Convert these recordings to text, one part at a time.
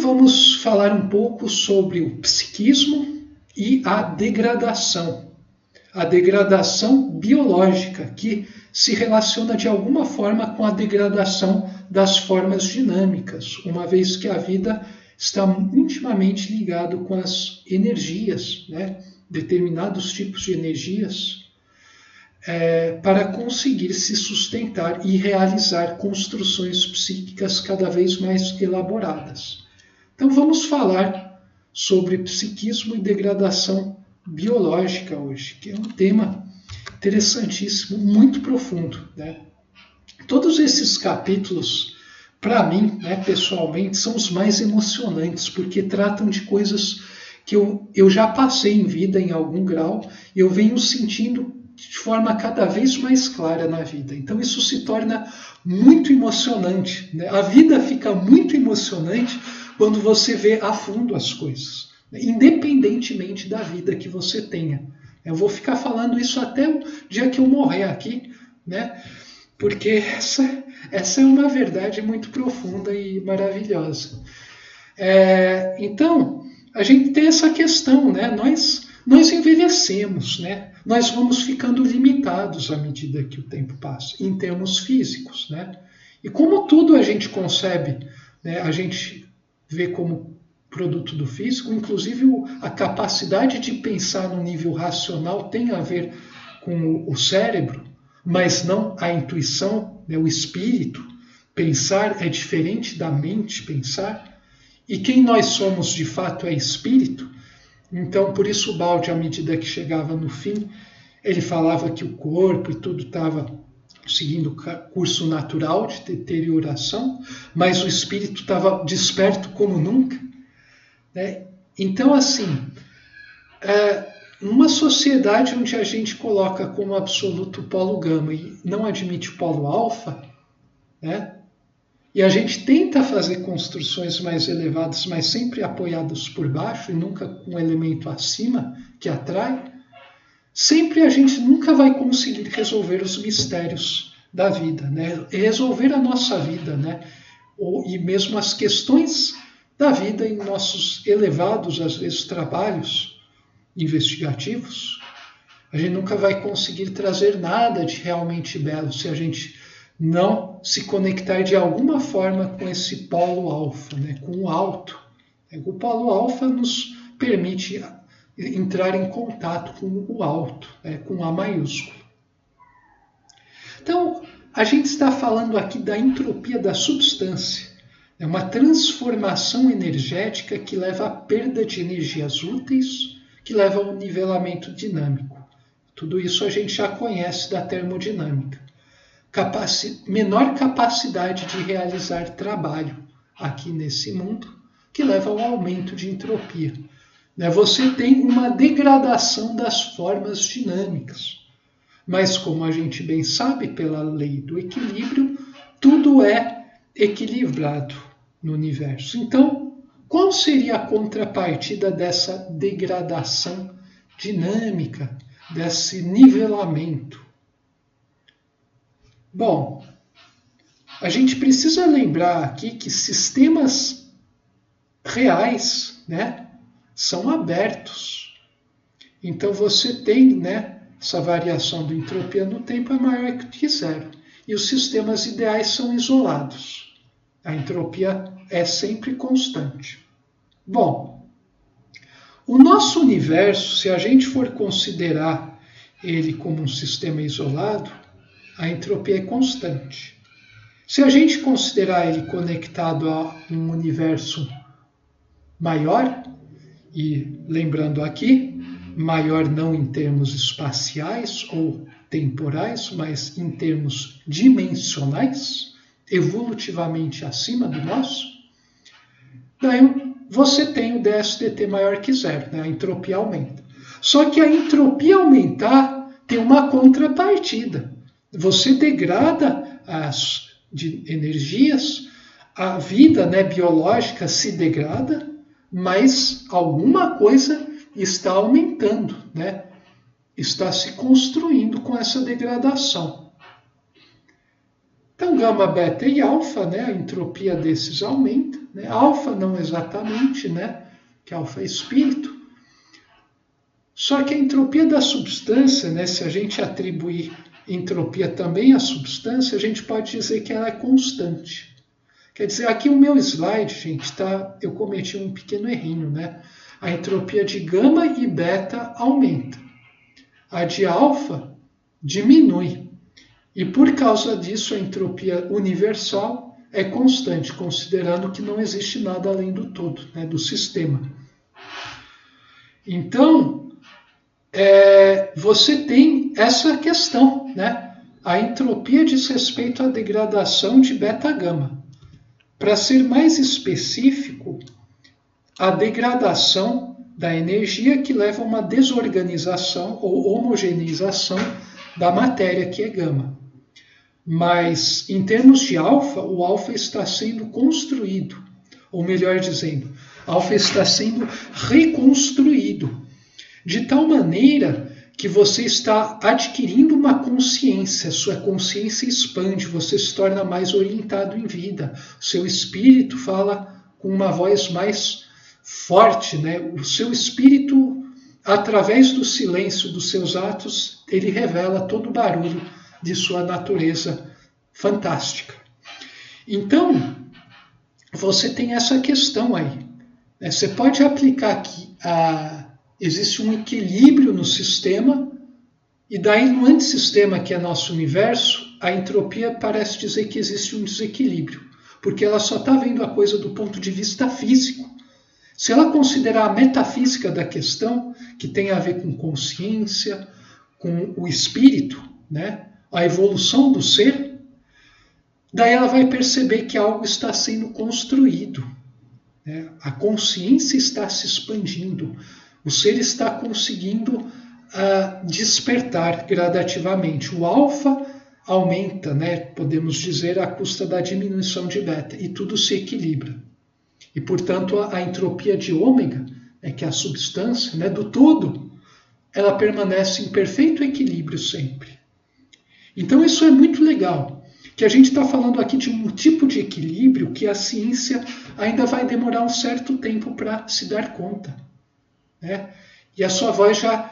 vamos falar um pouco sobre o psiquismo e a degradação biológica, que se relaciona de alguma forma com a degradação das formas dinâmicas, uma vez que a vida está intimamente ligada com as energias, né? Determinados tipos de energias, para conseguir se sustentar e realizar construções psíquicas cada vez mais elaboradas. Então vamos falar sobre psiquismo e degradação biológica hoje, que é um tema interessantíssimo, muito profundo, né? Todos esses capítulos, para mim, né, pessoalmente, são os mais emocionantes, porque tratam de coisas que eu já passei em vida em algum grau e eu venho sentindo de forma cada vez mais clara na vida. Então isso se torna muito emocionante, né? A vida fica muito emocionante quando você vê a fundo as coisas, independentemente da vida que você tenha. Eu vou ficar falando isso até o dia que eu morrer aqui, né? Porque essa é uma verdade muito profunda e maravilhosa. Então, a gente tem essa questão, né? Nós envelhecemos, né? Nós vamos ficando limitados à medida que o tempo passa, em termos físicos, né? E como tudo a gente concebe, né? A gente vê como produto do físico, inclusive a capacidade de pensar no nível racional tem a ver com o cérebro, mas não a intuição, né, o espírito. Pensar é diferente da mente pensar. E quem nós somos de fato é espírito. Então, por isso o Balde, à medida que chegava no fim, ele falava que o corpo e tudo estava seguindo o curso natural de deterioração, mas o espírito estava desperto como nunca. Né? Então, assim, numa sociedade onde a gente coloca como absoluto o polo gama e não admite o polo alfa, né? E a gente tenta fazer construções mais elevadas, mas sempre apoiadas por baixo e nunca com um elemento acima que atrai, sempre a gente nunca vai conseguir resolver os mistérios da vida, né? Resolver a nossa vida, né? E mesmo as questões da vida em nossos elevados, às vezes, trabalhos investigativos. A gente nunca vai conseguir trazer nada de realmente belo se a gente não se conectar de alguma forma com esse polo alfa, né, com o alto. O polo alfa nos permite entrar em contato com o alto, né, com A maiúsculo. Então, a gente está falando aqui da entropia da substância. É uma transformação energética que leva à perda de energias úteis, que leva ao nivelamento dinâmico. Tudo isso a gente já conhece da termodinâmica. Menor capacidade de realizar trabalho aqui nesse mundo, que leva ao aumento de entropia. Você tem uma degradação das formas dinâmicas. Mas, como a gente bem sabe, pela lei do equilíbrio, tudo é equilibrado no universo. Então, qual seria a contrapartida dessa degradação dinâmica, desse nivelamento? Bom, a gente precisa lembrar aqui que sistemas reais, né, são abertos. Então você tem, né, essa variação de entropia no tempo é maior que zero. E os sistemas ideais são isolados. A entropia é sempre constante. Bom, o nosso universo, se a gente for considerar ele como um sistema isolado, a entropia é constante. Se a gente considerar ele conectado a um universo maior, e lembrando aqui, maior não em termos espaciais ou temporais, mas em termos dimensionais, evolutivamente acima do nosso, daí você tem o DSDT maior que zero, né? A entropia aumenta. Só que a entropia aumentar tem uma contrapartida. Você degrada as energias, a vida, né, biológica se degrada, mas alguma coisa está aumentando, né? Está se construindo com essa degradação. Então, gama, beta e alfa, né, a entropia desses aumenta, né? Alfa não exatamente, né? Que alfa é espírito. Só que a entropia da substância, né? Se a gente atribuir entropia também à substância, a gente pode dizer que ela é constante. Quer dizer, aqui o meu slide, gente, eu cometi um pequeno errinho, né? A entropia de gama e beta aumenta. A de alfa diminui. E por causa disso, a entropia universal é constante, considerando que não existe nada além do todo, né, do sistema. Então, você tem essa questão, né? A entropia diz respeito à degradação de beta-gama. Para ser mais específico, a degradação da energia que leva a uma desorganização ou homogeneização da matéria, que é gama. Mas, em termos de alfa, o alfa está sendo construído, ou melhor dizendo, alfa está sendo reconstruído, de tal maneira que você está adquirindo uma consciência, sua consciência expande, você se torna mais orientado em vida, seu espírito fala com uma voz mais forte, né? O seu espírito, através do silêncio dos seus atos, ele revela todo o barulho de sua natureza fantástica. Então, você tem essa questão aí, né? Você pode aplicar aqui existe um equilíbrio no sistema, e daí no antissistema, que é nosso universo, a entropia parece dizer que existe um desequilíbrio, porque ela só está vendo a coisa do ponto de vista físico. Se ela considerar a metafísica da questão, que tem a ver com consciência, com o espírito, né, a evolução do ser, daí ela vai perceber que algo está sendo construído, né? A consciência está se expandindo, o ser está conseguindo despertar gradativamente. O alfa aumenta, né, podemos dizer, à custa da diminuição de beta, e tudo se equilibra. E, portanto, a entropia de ômega, que é a substância, né, do todo, ela permanece em perfeito equilíbrio sempre. Então isso é muito legal, que a gente está falando aqui de um tipo de equilíbrio que a ciência ainda vai demorar um certo tempo para se dar conta, né? E a sua voz já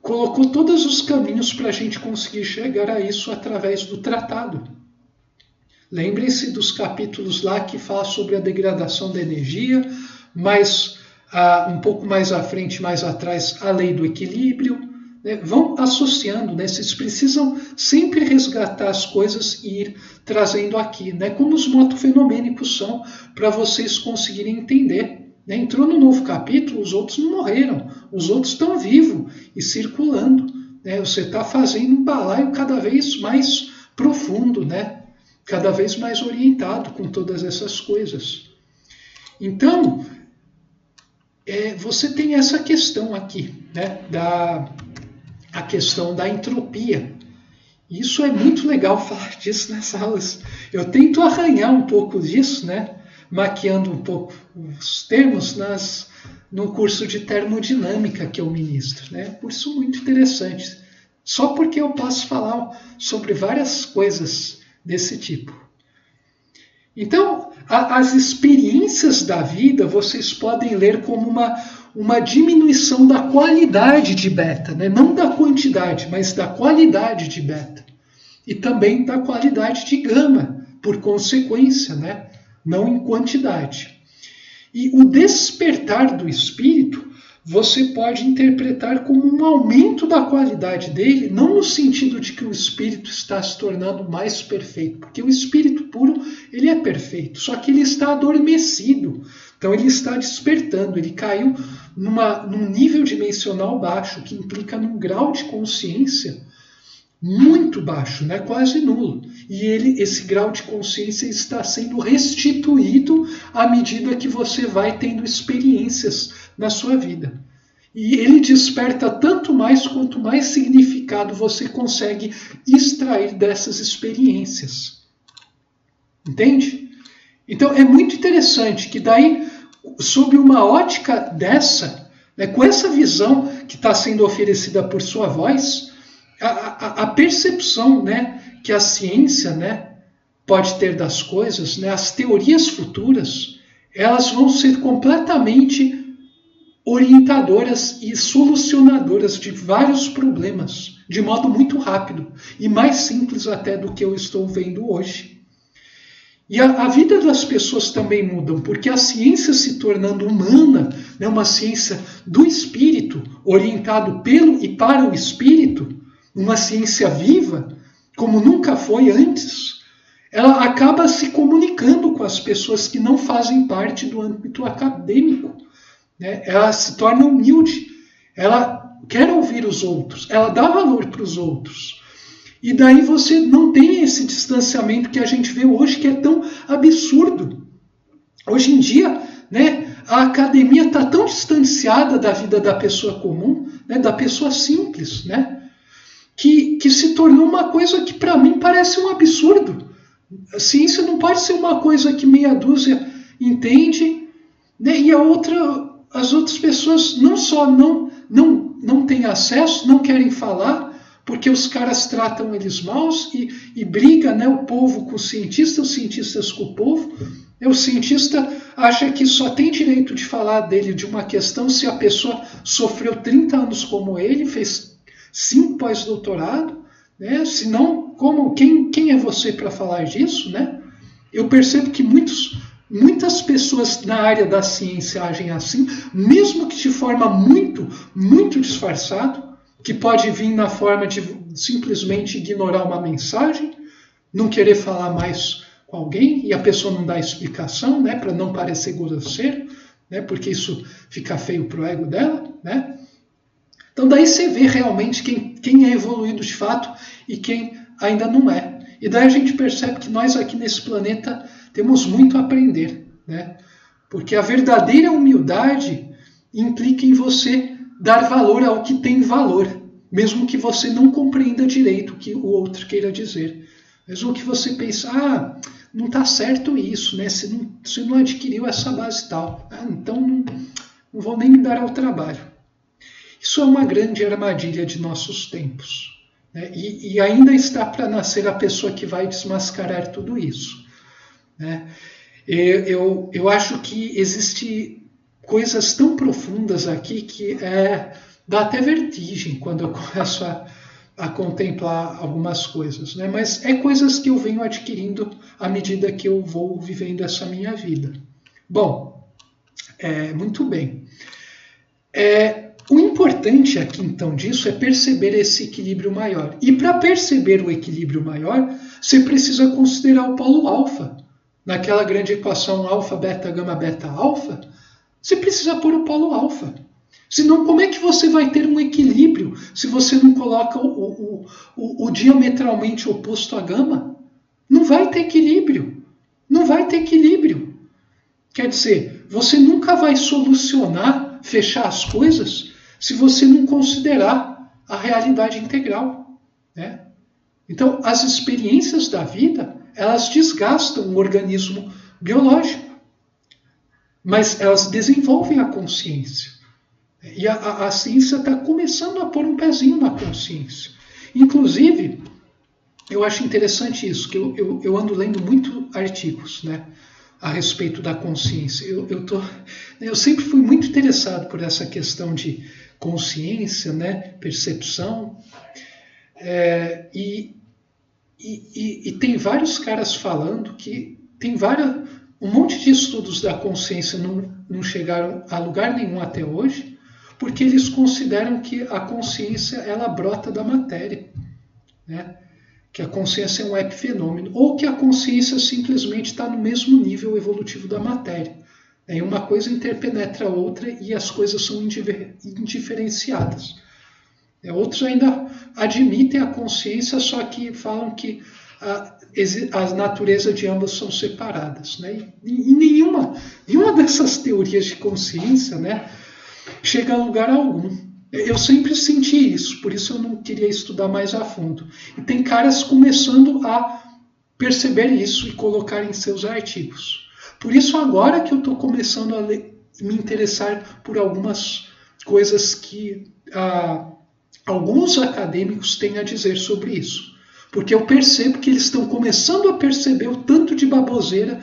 colocou todos os caminhos para a gente conseguir chegar a isso através do tratado. Lembrem-se dos capítulos lá que fala sobre a degradação da energia, mas um pouco mais à frente, mais atrás, a lei do equilíbrio, né? Vão associando, né? Vocês precisam sempre resgatar as coisas e ir trazendo aqui, né? Como os motofenomênicos são, para vocês conseguirem entender. Entrou no novo capítulo, os outros não morreram, os outros estão vivos e circulando, né? Você está fazendo um balaio cada vez mais profundo, né? Cada vez mais orientado com todas essas coisas. Então, você tem essa questão aqui, né? A questão da entropia. Isso é muito legal falar disso nas aulas. Eu tento arranhar um pouco disso, né? Maquiando um pouco os termos no curso de termodinâmica que eu ministro, né? Curso muito interessante, só porque eu posso falar sobre várias coisas desse tipo. Então, as experiências da vida vocês podem ler como uma diminuição da qualidade de beta, né? Não da quantidade, mas da qualidade de beta. E também da qualidade de gama, por consequência, né? Não em quantidade. E o despertar do espírito, você pode interpretar como um aumento da qualidade dele, não no sentido de que o espírito está se tornando mais perfeito, porque o espírito puro, ele é perfeito, só que ele está adormecido, então ele está despertando, ele caiu num nível dimensional baixo, que implica num grau de consciência muito baixo, né? Quase nulo. E esse grau de consciência está sendo restituído à medida que você vai tendo experiências na sua vida. E ele desperta tanto mais quanto mais significado você consegue extrair dessas experiências. Entende? Então é muito interessante que daí, sob uma ótica dessa, né, com essa visão que está sendo oferecida por sua voz, a percepção, né, que a ciência, né, pode ter das coisas, né, as teorias futuras, elas vão ser completamente orientadoras e solucionadoras de vários problemas, de modo muito rápido e mais simples até do que eu estou vendo hoje. E a vida das pessoas também mudam, porque a ciência se tornando humana, né, uma ciência do espírito, orientado pelo e para o espírito, uma ciência viva, como nunca foi antes, ela acaba se comunicando com as pessoas que não fazem parte do âmbito acadêmico. Né? Ela se torna humilde, ela quer ouvir os outros, ela dá valor para os outros. E daí você não tem esse distanciamento que a gente vê hoje, que é tão absurdo. Hoje em dia, né, a academia está tão distanciada da vida da pessoa comum, né, da pessoa simples, né, que se tornou uma coisa que para mim parece um absurdo. A ciência não pode ser uma coisa que meia dúzia entende, né, e as outras pessoas não só não têm acesso, não querem falar, porque os caras tratam eles maus e briga, né, o povo com os cientistas com o povo. O cientista acha que só tem direito de falar dele de uma questão se a pessoa sofreu 30 anos como ele, fez 5 pós-doutorado, né? Senão, quem é você para falar disso? Né? Eu percebo que muitas pessoas na área da ciência agem assim, mesmo que de forma muito, muito disfarçada, que pode vir na forma de simplesmente ignorar uma mensagem, não querer falar mais com alguém e a pessoa não dá explicação, né, para não parecer grosseiro, né, porque isso fica feio para o ego dela. Né? Então daí você vê realmente quem é evoluído de fato e quem ainda não é. E daí a gente percebe que nós aqui nesse planeta temos muito a aprender. Né? Porque a verdadeira humildade implica em você dar valor ao que tem valor, mesmo que você não compreenda direito o que o outro queira dizer. Mesmo que você pense, não está certo isso, né? Você não adquiriu essa base tal. Então não vou nem me dar ao trabalho. Isso é uma grande armadilha de nossos tempos. Né? E ainda está para nascer a pessoa que vai desmascarar tudo isso. Né? Eu acho que existe coisas tão profundas aqui que dá até vertigem quando eu começo a contemplar algumas coisas, né? Mas é coisas que eu venho adquirindo à medida que eu vou vivendo essa minha vida. Bom, muito bem. O importante aqui então disso é perceber esse equilíbrio maior. E para perceber o equilíbrio maior, você precisa considerar o polo alfa. Naquela grande equação alfa, beta, gama, beta, alfa, você precisa pôr o polo alfa. Senão, como é que você vai ter um equilíbrio se você não coloca o diametralmente oposto à gama? Não vai ter equilíbrio. Não vai ter equilíbrio. Quer dizer, você nunca vai solucionar, fechar as coisas, se você não considerar a realidade integral. Né? Então, as experiências da vida, elas desgastam o organismo biológico. Mas elas desenvolvem a consciência. E a ciência está começando a pôr um pezinho na consciência. Inclusive, eu acho interessante isso, que eu ando lendo muito artigos, né, a respeito da consciência. Eu sempre fui muito interessado por essa questão de consciência, né, percepção. E tem vários caras falando que tem um monte de estudos da consciência não chegaram a lugar nenhum até hoje, porque eles consideram que a consciência ela brota da matéria, né? Que a consciência é um epifenômeno, ou que a consciência simplesmente está no mesmo nível evolutivo da matéria. E uma coisa interpenetra a outra e as coisas são indiferenciadas. Outros ainda admitem a consciência, só que falam que a natureza de ambas são separadas. Né? E nenhuma dessas teorias de consciência, né, chega a lugar algum. Eu sempre senti isso, por isso eu não queria estudar mais a fundo. E tem caras começando a perceber isso e colocar em seus artigos. Por isso agora que eu estou começando a me interessar por algumas coisas que alguns acadêmicos têm a dizer sobre isso. Porque eu percebo que eles estão começando a perceber o tanto de baboseira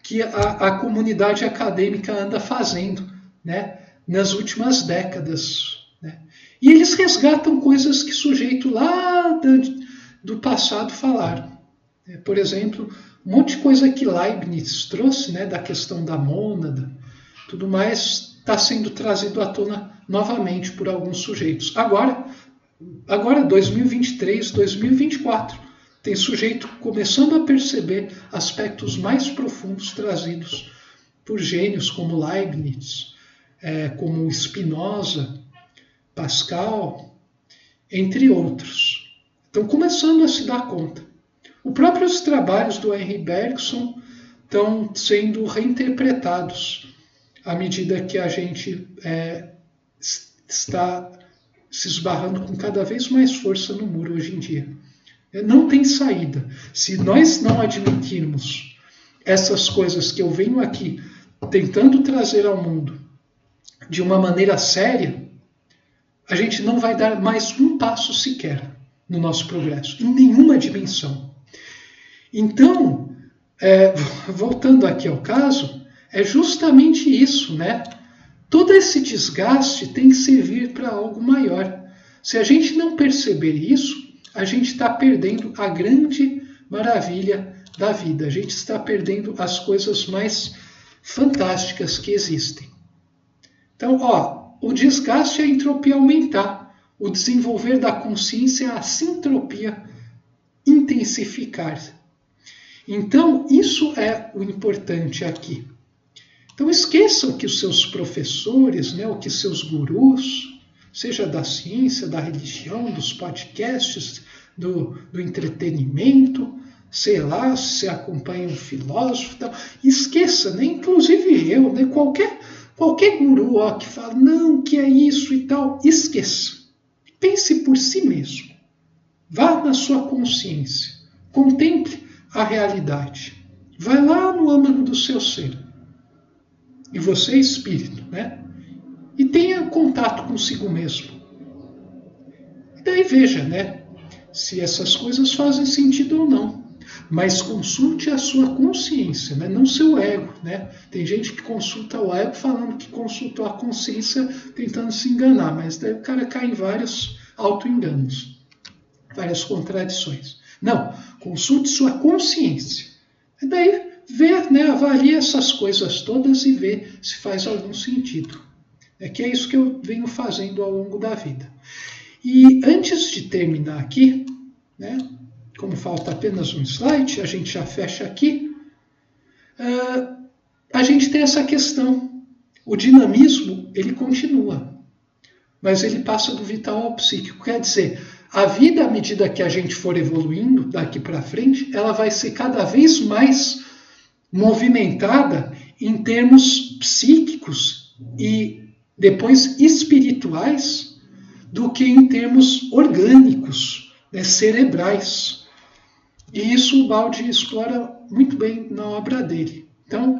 que a comunidade acadêmica anda fazendo, né, nas últimas décadas. Né? E eles resgatam coisas que sujeito lá do passado falaram. Por exemplo, um monte de coisa que Leibniz trouxe, né, da questão da mônada, tudo mais está sendo trazido à tona novamente por alguns sujeitos. Agora 2023, 2024, tem sujeito começando a perceber aspectos mais profundos trazidos por gênios como Leibniz, como Spinoza, Pascal, entre outros. Estão começando a se dar conta. Os próprios trabalhos do Henri Bergson estão sendo reinterpretados à medida que a gente está se esbarrando com cada vez mais força no muro hoje em dia. Não tem saída. Se nós não admitirmos essas coisas que eu venho aqui tentando trazer ao mundo de uma maneira séria, a gente não vai dar mais um passo sequer no nosso progresso, em nenhuma dimensão. Então, voltando aqui ao caso, é justamente isso, né? Todo esse desgaste tem que servir para algo maior. Se a gente não perceber isso, a gente está perdendo a grande maravilha da vida. A gente está perdendo as coisas mais fantásticas que existem. Então, o desgaste é a entropia aumentar. O desenvolver da consciência é a sintropia intensificar. Então, isso é o importante aqui. Então, esqueçam que os seus professores, né, ou que seus gurus, seja da ciência, da religião, dos podcasts, do entretenimento, sei lá, se acompanha um filósofo, tal. Esqueça, né? Inclusive eu, né? Qualquer guru que fala, não, que é isso e tal, esqueça. Pense por si mesmo. Vá na sua consciência. Contemple a realidade. Vai lá no âmago do seu ser. E você é espírito, né? E tenha contato consigo mesmo. E daí veja, né? Se essas coisas fazem sentido ou não. Mas consulte a sua consciência, né? Não seu ego, né? Tem gente que consulta o ego falando que consultou a consciência tentando se enganar, mas daí o cara cai em vários auto-enganos, várias contradições. Não, consulte sua consciência. E daí vê, né? Avalie essas coisas todas e vê se faz algum sentido. Que é isso que eu venho fazendo ao longo da vida. E antes de terminar aqui, né? Como falta apenas um slide, a gente já fecha aqui. A gente tem essa questão. O dinamismo, ele continua. Mas ele passa do vital ao psíquico. Quer dizer, a vida, à medida que a gente for evoluindo daqui para frente, ela vai ser cada vez mais movimentada em termos psíquicos e depois espirituais do que em termos orgânicos, né, cerebrais. E isso o Baldry explora muito bem na obra dele. Então,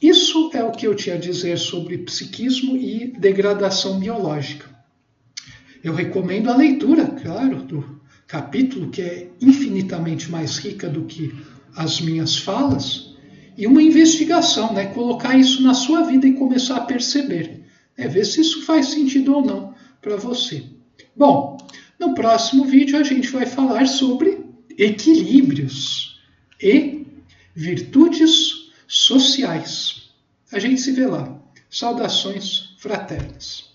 isso é o que eu tinha a dizer sobre psiquismo e degradação biológica. Eu recomendo a leitura, claro, do capítulo, que é infinitamente mais rica do que as minhas falas, e uma investigação, né? Colocar isso na sua vida e começar a perceber. Ver se isso faz sentido ou não para você. Bom, no próximo vídeo a gente vai falar sobre equilíbrios e virtudes sociais. A gente se vê lá. Saudações fraternas.